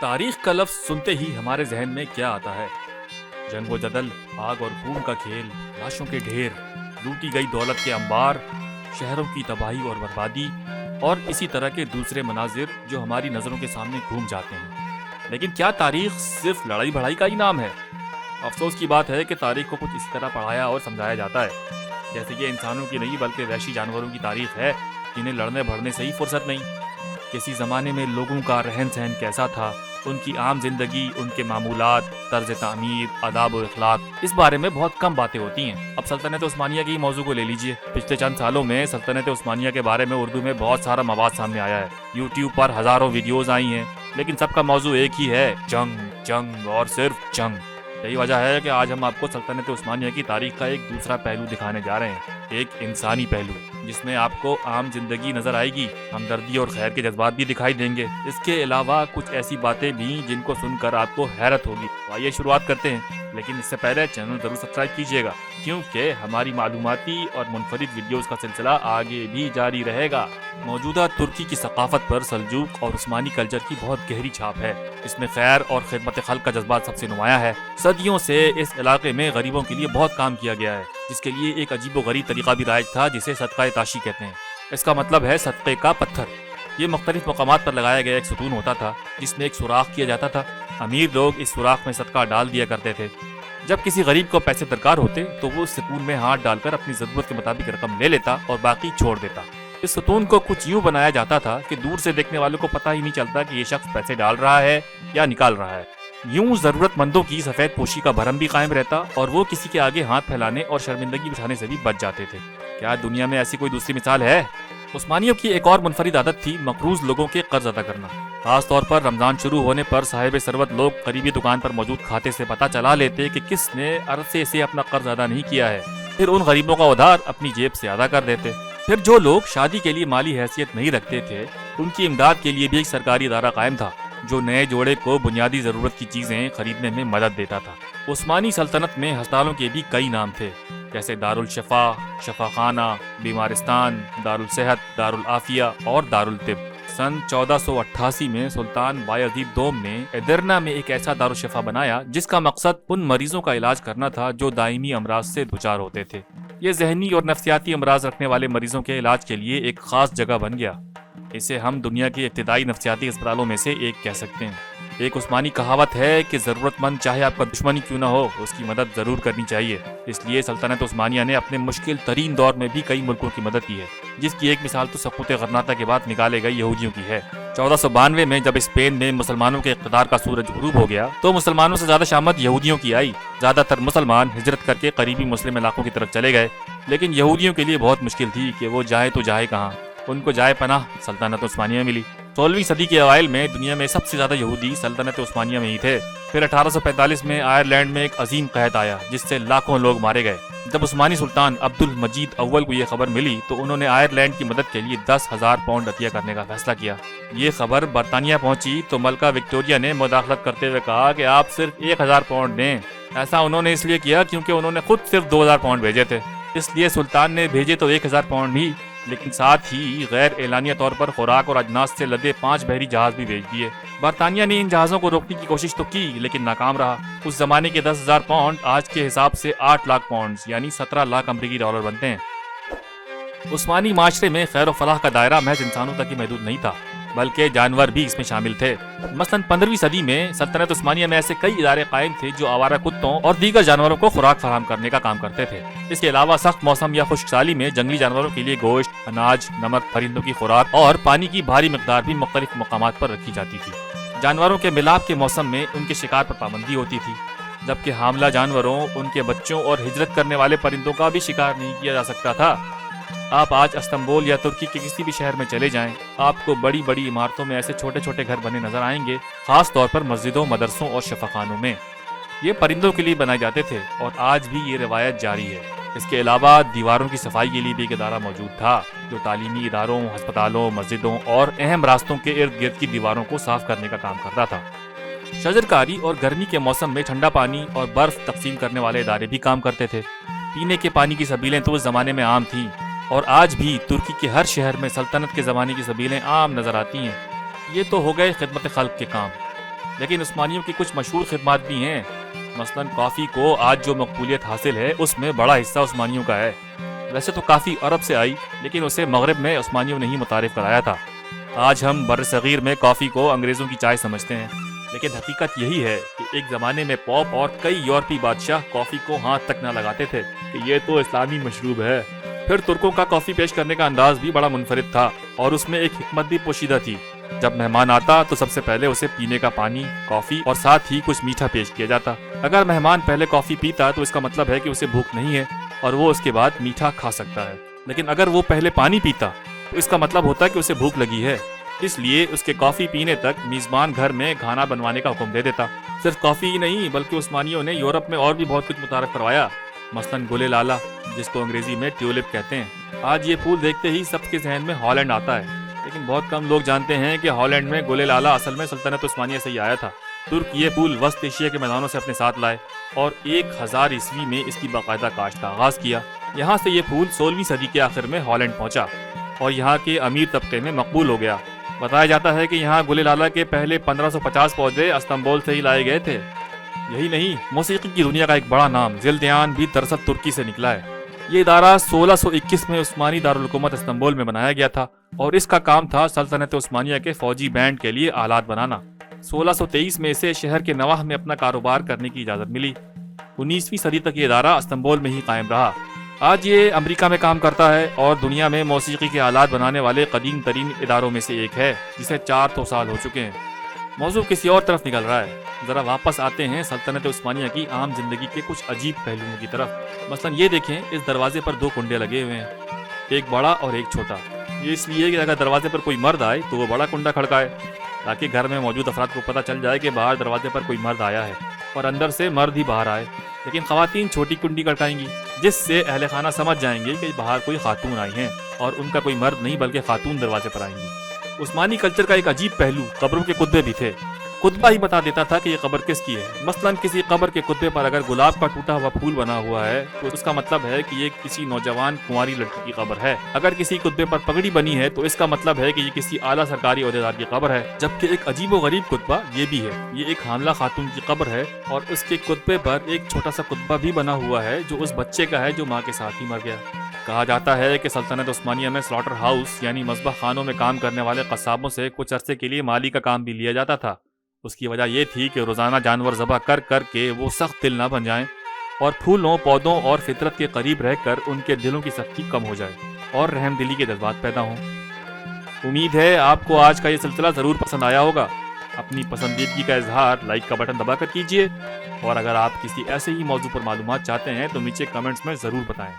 تاریخ کا لفظ سنتے ہی ہمارے ذہن میں کیا آتا ہے؟ جنگ و جدل، آگ اور خون کا کھیل، لاشوں کے ڈھیر، لوٹی گئی دولت کے انبار، شہروں کی تباہی اور بربادی اور اسی طرح کے دوسرے مناظر جو ہماری نظروں کے سامنے گھوم جاتے ہیں۔ لیکن کیا تاریخ صرف لڑائی بھڑائی کا ہی نام ہے؟ افسوس کی بات ہے کہ تاریخ کو کچھ اسی طرح پڑھایا اور سمجھایا جاتا ہے جیسے یہ انسانوں کی نہیں بلکہ وحشی جانوروں کی تاریخ ہے جنہیں لڑنے بھڑنے سے ہی فرصت نہیں۔ کسی زمانے میں لوگوں کا رہن سہن کیسا تھا، ان کی عام زندگی، ان کے معمولات، طرز تعمیر، آداب و اخلاق، اس بارے میں بہت کم باتیں ہوتی ہیں۔ اب سلطنت عثمانیہ کے موضوع کو لے لیجئے۔ پچھلے چند سالوں میں سلطنت عثمانیہ کے بارے میں اردو میں بہت سارا مواد سامنے آیا ہے۔ یوٹیوب پر ہزاروں ویڈیوز آئی ہیں، لیکن سب کا موضوع ایک ہی ہے: جنگ، جنگ اور صرف جنگ۔ یہی وجہ ہے کہ آج ہم آپ کو سلطنت عثمانیہ کی تاریخ کا ایک دوسرا پہلو دکھانے جا رہے ہیں، ایک انسانی پہلو جس میں آپ کو عام زندگی نظر آئے گی، ہمدردی اور خیر کے جذبات بھی دکھائی دیں گے۔ اس کے علاوہ کچھ ایسی باتیں بھی جن کو سن کر آپ کو حیرت ہوگی۔ آئیے شروعات کرتے ہیں، لیکن اس سے پہلے چینل ضرور سبسکرائب کیجیے گا، کیونکہ ہماری معلوماتی اور منفرد ویڈیوز کا سلسلہ آگے بھی جاری رہے گا۔ موجودہ ترکی کی ثقافت پر سلجوق اور عثمانی کلچر کی بہت گہری چھاپ ہے۔ اس میں خیر اور خدمت خلق کا جذبات سب سے نمایاں ہے۔ صدیوں سے اس علاقے میں غریبوں کے لیے بہت کام کیا گیا ہے، جس کے لیے ایک عجیب و غریب طریقہ بھی رائج تھا جسے صدقہ تاشی کہتے ہیں۔ اس کا مطلب ہے صدقے کا پتھر۔ یہ مختلف مقامات پر لگایا گیا ایک ستون ہوتا تھا جس میں ایک سوراخ کیا جاتا تھا۔ امیر لوگ اس سوراخ میں صدقہ ڈال دیا کرتے تھے۔ جب کسی غریب کو پیسے درکار ہوتے تو وہ اس ستون میں ہاتھ ڈال کر اپنی ضرورت کے مطابق رقم لے لیتا اور باقی چھوڑ دیتا۔ اس ستون کو کچھ یوں بنایا جاتا تھا کہ دور سے دیکھنے والوں کو پتہ ہی نہیں چلتا کہ یہ شخص پیسے ڈال رہا ہے یا نکال رہا ہے۔ یوں ضرورت مندوں کی سفید پوشی کا بھرم بھی قائم رہتا اور وہ کسی کے آگے ہاتھ پھیلانے اور شرمندگی بچھانے سے بھی بچ جاتے تھے۔ کیا دنیا میں ایسی کوئی دوسری مثال ہے؟ عثمانیوں کی ایک اور منفرد عادت تھی مقروض لوگوں کے قرض ادا کرنا۔ خاص طور پر رمضان شروع ہونے پر صاحب ثروت لوگ قریبی دکان پر موجود کھاتے سے پتہ چلا لیتے کہ کس نے عرصے سے اپنا قرض ادا نہیں کیا ہے، پھر ان غریبوں کا ادھار اپنی جیب سے ادا کر دیتے۔ پھر جو لوگ شادی کے لیے مالی حیثیت نہیں رکھتے تھے ان کی امداد کے لیے بھی ایک سرکاری ادارہ قائم تھا جو نئے جوڑے کو بنیادی ضرورت کی چیزیں خریدنے میں مدد دیتا تھا۔ عثمانی سلطنت میں ہسپتالوں کے بھی کئی نام تھے، جیسے دارالشفا، شفا خانہ، بیمارستان، دارالصحت، دارالعافیہ اور دارالطب۔ سن 1488 میں سلطان بایزید دوم نے ادرنا میں ایک ایسا دارالشفا بنایا جس کا مقصد ان مریضوں کا علاج کرنا تھا جو دائمی امراض سے دچار ہوتے تھے۔ یہ ذہنی اور نفسیاتی امراض رکھنے والے مریضوں کے علاج کے لیے ایک خاص جگہ بن گیا۔ اسے ہم دنیا کے ابتدائی نفسیاتی اسپتالوں میں سے ایک کہہ سکتے ہیں۔ ایک عثمانی کہاوت ہے کہ ضرورت مند چاہے آپ کا دشمن کیوں نہ ہو، اس کی مدد ضرور کرنی چاہیے۔ اس لیے سلطنت عثمانیہ نے اپنے مشکل ترین دور میں بھی کئی ملکوں کی مدد کی ہے، جس کی ایک مثال تو سقوط غرناطہ کے بعد نکالے گئے یہودیوں کی ہے۔ 1492 میں جب اسپین میں مسلمانوں کے اقتدار کا سورج غروب ہو گیا تو مسلمانوں سے زیادہ شامت یہودیوں کی آئی۔ زیادہ تر مسلمان ہجرت کر کے قریبی مسلم علاقوں کی طرف چلے گئے، لیکن یہودیوں کے لیے بہت مشکل تھی کہ وہ جائیں تو جائے کہاں۔ ان کو جائے پناہ سلطنت عثمانیہ میں ملی۔ 16ویں صدی کے اوائل میں دنیا میں سب سے زیادہ یہودی سلطنت عثمانیہ میں ہی تھے۔ پھر 1845 میں آئرلینڈ میں ایک عظیم قحط آیا جس سے لاکھوں لوگ مارے گئے۔ جب عثمانی سلطان عبد المجید اول کو یہ خبر ملی تو انہوں نے آئرلینڈ کی مدد کے لیے 10,000 پاؤنڈ عطیہ کرنے کا فیصلہ کیا۔ یہ خبر برطانیہ پہنچی تو ملکہ وکٹوریہ نے مداخلت کرتے ہوئے کہا کہ آپ صرف 1,000 پاؤنڈ دیں۔ ایسا انہوں نے اس لیے کیا کیونکہ انہوں نے خود صرف 2,000 پاؤنڈ بھیجے تھے۔ اس لیے سلطان نے بھیجے تو 1,000 پاؤنڈ ہی، لیکن ساتھ ہی غیر اعلانیہ طور پر خوراک اور اجناس سے لدے 5 بحری جہاز بھی بھیج دیے۔ برطانیہ نے ان جہازوں کو روکنے کی کوشش تو کی لیکن ناکام رہا۔ اس زمانے کے 10,000 پاؤنڈ آج کے حساب سے 8 لاکھ پاؤنڈ یعنی 17 لاکھ امریکی ڈالر بنتے ہیں۔ عثمانی معاشرے میں خیر و فلاح کا دائرہ محض انسانوں تک ہی محدود نہیں تھا، بلکہ جانور بھی اس میں شامل تھے۔ مثلاً 15ویں صدی میں سلطنت عثمانیہ میں ایسے کئی ادارے قائم تھے جو آوارہ کتوں اور دیگر جانوروں کو خوراک فراہم کرنے کا کام کرتے تھے۔ اس کے علاوہ سخت موسم یا خشک سالی میں جنگلی جانوروں کے لیے گوشت، اناج، نمک، پرندوں کی خوراک اور پانی کی بھاری مقدار بھی مختلف مقامات پر رکھی جاتی تھی۔ جانوروں کے ملاپ کے موسم میں ان کے شکار پر پابندی ہوتی تھی، جبکہ حاملہ جانوروں، ان کے بچوں اور ہجرت کرنے والے پرندوں کا بھی شکار نہیں کیا جا سکتا تھا۔ آپ آج استنبول یا ترکی کے کسی بھی شہر میں چلے جائیں، آپ کو بڑی بڑی عمارتوں میں ایسے چھوٹے چھوٹے گھر بنے نظر آئیں گے، خاص طور پر مسجدوں، مدرسوں اور شفاخانوں میں۔ یہ پرندوں کے لیے بنائے جاتے تھے اور آج بھی یہ روایت جاری ہے۔ اس کے علاوہ دیواروں کی صفائی کے لیے بھی ایک ادارہ موجود تھا جو تعلیمی اداروں، ہسپتالوں، مسجدوں اور اہم راستوں کے ارد گرد کی دیواروں کو صاف کرنے کا کام کرتا تھا۔ شجرکاری اور گرمی کے موسم میں ٹھنڈا پانی اور برف تقسیم کرنے والے ادارے بھی کام کرتے تھے۔ پینے کے پانی کی سبیلیں تو اس زمانے میں عام تھیں اور آج بھی ترکی کے ہر شہر میں سلطنت کے زمانے کی سبیلیں عام نظر آتی ہیں۔ یہ تو ہو گئے خدمت خلق کے کام۔ لیکن عثمانیوں کی کچھ مشہور خدمات بھی ہیں۔ مثلاً کافی کو آج جو مقبولیت حاصل ہے اس میں بڑا حصہ عثمانیوں کا ہے۔ ویسے تو کافی عرب سے آئی، لیکن اسے مغرب میں عثمانیوں نے ہی متعارف کرایا تھا۔ آج ہم بر صغیر میں کافی کو انگریزوں کی چائے سمجھتے ہیں، لیکن حقیقت یہی ہے کہ ایک زمانے میں پوپ اور کئی یورپی بادشاہ کافی کو ہاتھ تک نہ لگاتے تھے کہ یہ تو اسلامی مشروب ہے۔ پھر ترکوں کا کافی پیش کرنے کا انداز بھی بڑا منفرد تھا، اور اس میں ایک حکمت بھی پوشیدہ تھی۔ جب مہمان آتا تو سب سے پہلے اسے پینے کا پانی، کافی اور ساتھ ہی کچھ میٹھا پیش کیا جاتا۔ اگر مہمان پہلے کافی پیتا تو اس کا مطلب ہے کہ اسے بھوک نہیں ہے اور وہ اس کے بعد میٹھا کھا سکتا ہے، لیکن اگر وہ پہلے پانی پیتا تو اس کا مطلب ہوتا کہ اسے بھوک لگی ہے۔ اس لیے اس کے کافی پینے تک میزبان گھر میں کھانا بنوانے کا حکم دے دیتا۔ صرف کافی ہی نہیں بلکہ عثمانیوں نے یورپ میں اور بھی بہت کچھ متعارف کروایا، مثلاً گل لالا، جس کو انگریزی میں ٹیولپ کہتے ہیں۔ آج یہ پھول دیکھتے ہی سب کے ذہن میں ہالینڈ آتا ہے، لیکن بہت کم لوگ جانتے ہیں کہ ہالینڈ میں گل لالا اصل میں سلطنت عثمانیہ سے ہی آیا تھا۔ ترک یہ پھول وسط ایشیا کے میدانوں سے اپنے ساتھ لائے اور 1000 عیسوی میں اس کی باقاعدہ کاشت کا آغاز کیا۔ یہاں سے یہ پھول 16ویں صدی کے آخر میں ہالینڈ پہنچا اور یہاں کے امیر طبقے میں مقبول ہو گیا۔ بتایا جاتا ہے کہ یہاں گل لالا کے پہلے 1550 پودے استنبول سے ہی لائے گئے تھے۔ یہی نہیں، موسیقی کی دنیا کا ایک بڑا نام زلدیان بھی دراصل ترکی سے نکلا ہے۔ یہ ادارہ 1621 میں عثمانی دارالحکومت استنبول میں بنایا گیا تھا اور اس کا کام تھا سلطنت عثمانیہ کے فوجی بینڈ کے لیے آلات بنانا۔ 1623 میں اسے شہر کے نواح میں اپنا کاروبار کرنے کی اجازت ملی۔ 19ویں صدی تک یہ ادارہ استنبول میں ہی قائم رہا۔ آج یہ امریکہ میں کام کرتا ہے اور دنیا میں موسیقی کے آلات بنانے والے قدیم ترین اداروں میں سے ایک ہے، جسے 400 سال ہو چکے ہیں۔ موضوع کسی اور طرف نکل رہا ہے۔ ذرا واپس آتے ہیں سلطنت عثمانیہ کی عام زندگی کے کچھ عجیب پہلوؤں کی طرف۔ مثلاً یہ دیکھیں، اس دروازے پر 2 کنڈے لگے ہوئے ہیں، ایک بڑا اور ایک چھوٹا۔ یہ اس لیے کہ اگر دروازے پر کوئی مرد آئے تو وہ بڑا کنڈا کھڑکائے، تاکہ گھر میں موجود افراد کو پتہ چل جائے کہ باہر دروازے پر کوئی مرد آیا ہے اور اندر سے مرد ہی باہر آئے۔ لیکن خواتین چھوٹی کنڈی کھڑکائیں گی، جس سے اہل خانہ سمجھ جائیں گے کہ باہر کوئی خاتون آئی ہیں اور ان کا کوئی مرد نہیں بلکہ خاتون دروازے پر آئیں گی۔ عثمانی کلچر کا ایک عجیب پہلو قبروں کے خطبے بھی تھے۔ خطبہ ہی بتا دیتا تھا کہ یہ قبر کس کی ہے۔ مثلاً کسی قبر کے خطبے پر اگر گلاب کا ٹوٹا ہوا پھول بنا ہوا ہے تو اس کا مطلب ہے کہ یہ کسی نوجوان کنواری لڑکی کی قبر ہے۔ اگر کسی خطبے پر پگڑی بنی ہے تو اس کا مطلب ہے کہ یہ کسی اعلیٰ سرکاری عہدیدار کی قبر ہے۔ جبکہ ایک عجیب و غریب خطبہ یہ بھی ہے، یہ ایک حاملہ خاتون کی قبر ہے اور اس کے خطبے پر ایک چھوٹا سا خطبہ بھی بنا ہوا ہے جو اس بچے کا ہے جو ماں کے ساتھ ہی مر گیا۔ کہا جاتا ہے کہ سلطنت عثمانیہ میں سلاٹر ہاؤس یعنی مذبح خانوں میں کام کرنے والے قصابوں سے کچھ عرصے کے لیے مالی کا کام بھی لیا جاتا تھا۔ اس کی وجہ یہ تھی کہ روزانہ جانور ذبح کر کر کے وہ سخت دل نہ بن جائیں اور پھولوں، پودوں اور فطرت کے قریب رہ کر ان کے دلوں کی سختی کم ہو جائے اور رحم دلی کے جذبات پیدا ہوں۔ امید ہے آپ کو آج کا یہ سلسلہ ضرور پسند آیا ہوگا۔ اپنی پسندیدگی کا اظہار لائک کا بٹن دبا کر کیجیے، اور اگر آپ کسی ایسے ہی موضوع پر معلومات چاہتے ہیں تو نیچے کمنٹس میں ضرور بتائیں۔